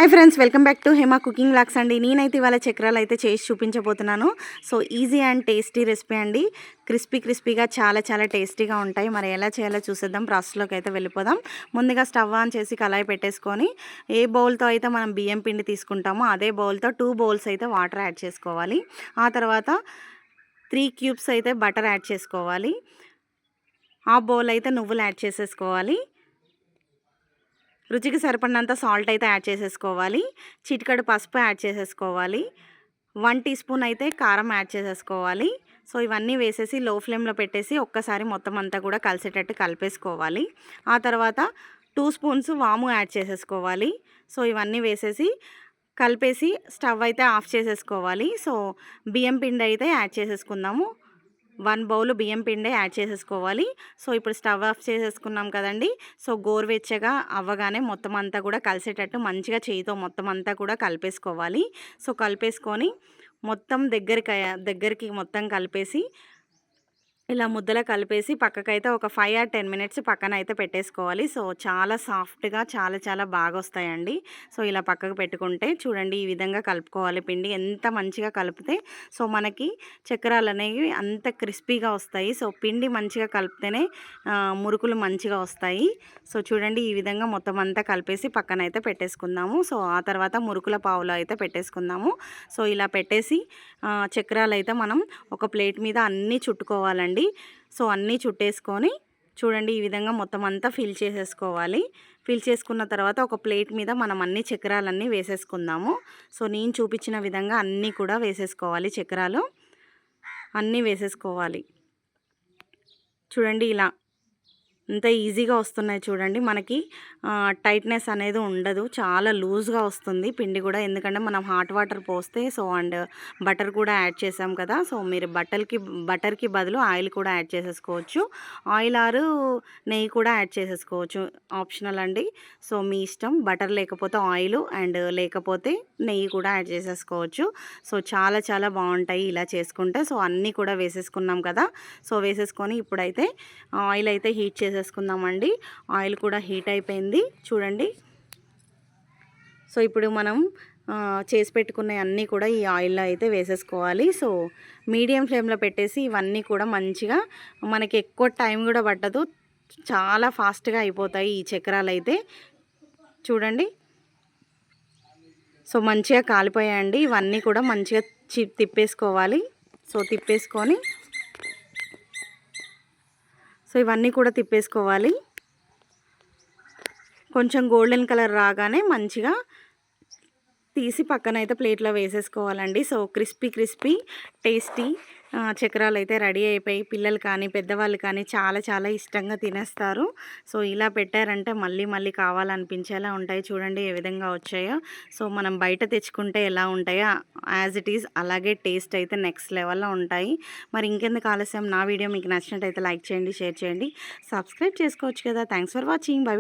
Hi friends, welcome back to Hema cooking vlogs అండి. నేనైతే ఇవాళ చక్రాలు అయితే చేసి చూపించబోతున్నాను. So easy and tasty recipe అండి. క్రిస్పీగా చాలా చాలా టేస్టీగా ఉంటాయి. మరి ఎలా చేయాలో చూసేద్దాం. ప్రాసెస్లోకి అయితే వెళ్ళిపోదాం. ముందుగా స్టవ్ ఆన్ చేసి కళాయి పెట్టేసుకొని ఏ బౌల్తో అయితే మనం బియ్యం పిండి తీసుకుంటామో అదే బౌల్తో 2 బౌల్స్ అయితే వాటర్ యాడ్ చేసుకోవాలి. ఆ తర్వాత 3 క్యూబ్స్ అయితే బటర్ యాడ్ చేసుకోవాలి. హాఫ్ బౌల్ అయితే నువ్వులు యాడ్ చేసేసుకోవాలి. రుచికి సరిపడినంత సాల్ట్ అయితే యాడ్ చేసేసుకోవాలి. చిటికెడు పసుపు యాడ్ చేసేసుకోవాలి. 1 టీ స్పూన్ అయితే కారం యాడ్ చేసేసుకోవాలి. సో ఇవన్నీ వేసేసి లో ఫ్లేమ్లో పెట్టేసి ఒక్కసారి మొత్తం అంతా కూడా కలిసేటట్టు కలిపేసుకోవాలి. ఆ తర్వాత 2 స్పూన్స్ వాము యాడ్ చేసేసుకోవాలి. సో ఇవన్నీ వేసేసి కలిపేసి స్టవ్ అయితే ఆఫ్ చేసేసుకోవాలి. సో బియ్యం పిండి అయితే యాడ్ చేసేసుకుందాము. 1 బౌల్ బియ్యం పిండి యాడ్ చేసేసుకోవాలి. సో ఇప్పుడు స్టవ్ ఆఫ్ చేసేసుకున్నాం కదండి. సో గోరువెచ్చగా అవ్వగానే మొత్తం అంతా కూడా కలిసేటట్టు మంచిగా చేయితో మొత్తం అంతా కూడా కలిపేసుకోవాలి. సో కలిపేసుకొని మొత్తం దగ్గరికి మొత్తం కలిపేసి ఇలా ముద్దలా కలిపేసి పక్కకైతే ఒక 5 ఆర్ 10 మినిట్స్ పక్కన అయితే పెట్టేసుకోవాలి. సో చాలా సాఫ్ట్గా చాలా బాగా వస్తాయండి. సో ఇలా పక్కకు పెట్టుకుంటే చూడండి, ఈ విధంగా కలుపుకోవాలి. పిండి ఎంత మంచిగా కలిపితే సో మనకి చక్రాలు అనేవి అంత క్రిస్పీగా వస్తాయి. సో పిండి మంచిగా కలిపితేనే మురుకులు మంచిగా వస్తాయి. సో చూడండి, ఈ విధంగా మొత్తం అంతా కలిపేసి పక్కన అయితే పెట్టేసుకుందాము. సో ఆ తర్వాత మురుకుల పావులో అయితే పెట్టేసుకుందాము. సో ఇలా పెట్టేసి చక్రాలు అయితే మనం ఒక ప్లేట్ మీద అన్నీ చుట్టుకోవాలండి. సో అన్నీ చుట్టేసుకొని చూడండి, ఈ విధంగా మొత్తం అంతా ఫిల్ చేసేసుకోవాలి. ఫిల్ చేసుకున్న తర్వాత ఒక ప్లేట్ మీద మనం అన్ని చక్రాలన్నీ వేసేసుకుందాము. సో నేను చూపించిన విధంగా అన్నీ కూడా వేసేసుకోవాలి. చక్రాలు అన్నీ వేసేసుకోవాలి. చూడండి, ఇలా ఎంత ఈజీగా వస్తున్నాయి చూడండి. మనకి టైట్నెస్ అనేది ఉండదు, చాలా లూజ్గా వస్తుంది పిండి కూడా. ఎందుకంటే మనం హాట్ వాటర్ పోస్తే సో అండ్ బటర్ కూడా యాడ్ చేసాం కదా. సో మీరు బటర్కి బదులు ఆయిల్ కూడా యాడ్ చేసేసుకోవచ్చు. ఆయిల్ ఆరు నెయ్యి కూడా యాడ్ చేసేసుకోవచ్చు, ఆప్షనల్ అండి. సో మీ ఇష్టం. బటర్ లేకపోతే ఆయిల్ అండ్ లేకపోతే నెయ్యి కూడా యాడ్ చేసేసుకోవచ్చు. సో చాలా బాగుంటాయి ఇలా చేసుకుంటే. సో అన్నీ కూడా వేసేసుకున్నాం కదా. సో వేసేసుకొని ఇప్పుడైతే ఆయిల్ అయితే హీట్ చేసేసుకుందామండి. ఆయిల్ కూడా హీట్ అయిపోయింది చూడండి. సో ఇప్పుడు మనం చేసి పెట్టుకున్న అన్నీ కూడా ఈ ఆయిల్లో అయితే వేసేసుకోవాలి. సో మీడియం ఫ్లేమ్లో పెట్టేసి ఇవన్నీ కూడా మంచిగా, మనకి ఎక్కువ టైం కూడా పట్టదు, చాలా ఫాస్ట్గా అయిపోతాయి ఈ చక్రాలు అయితే. చూడండి, సో మంచిగా కాలిపోయాయండి. ఇవన్నీ కూడా మంచిగా తిప్పేసుకోవాలి. సో తిప్పేసుకొని సో ఇవన్నీ కూడా తిప్పేసుకోవాలి. కొంచెం గోల్డెన్ కలర్ రాగానే మంచిగా తీసి పక్కనైతే ప్లేట్లో వేసేసుకోవాలండి. సో క్రిస్పీ టేస్టీ చక్రాలు అయితే రెడీ అయిపోయి పిల్లలు కానీ పెద్దవాళ్ళు కానీ చాలా ఇష్టంగా తినేస్తారు. సో ఇలా పెట్టారంటే మళ్ళీ కావాలనిపించేలా ఉంటాయి. చూడండి ఏ విధంగా వచ్చాయో. సో మనం బయట తెచ్చుకుంటే ఎలా ఉంటాయో యాజ్ ఇట్ ఈజ్ అలాగే టేస్ట్ అయితే నెక్స్ట్ లెవెల్లో ఉంటాయి. మరి ఇంకెందుకు ఆలస్యం, నా వీడియో మీకు నచ్చినట్టయితే లైక్ చేయండి, షేర్ చేయండి, సబ్స్క్రైబ్ చేసుకోవచ్చు కదా. Thanks for watching. బై.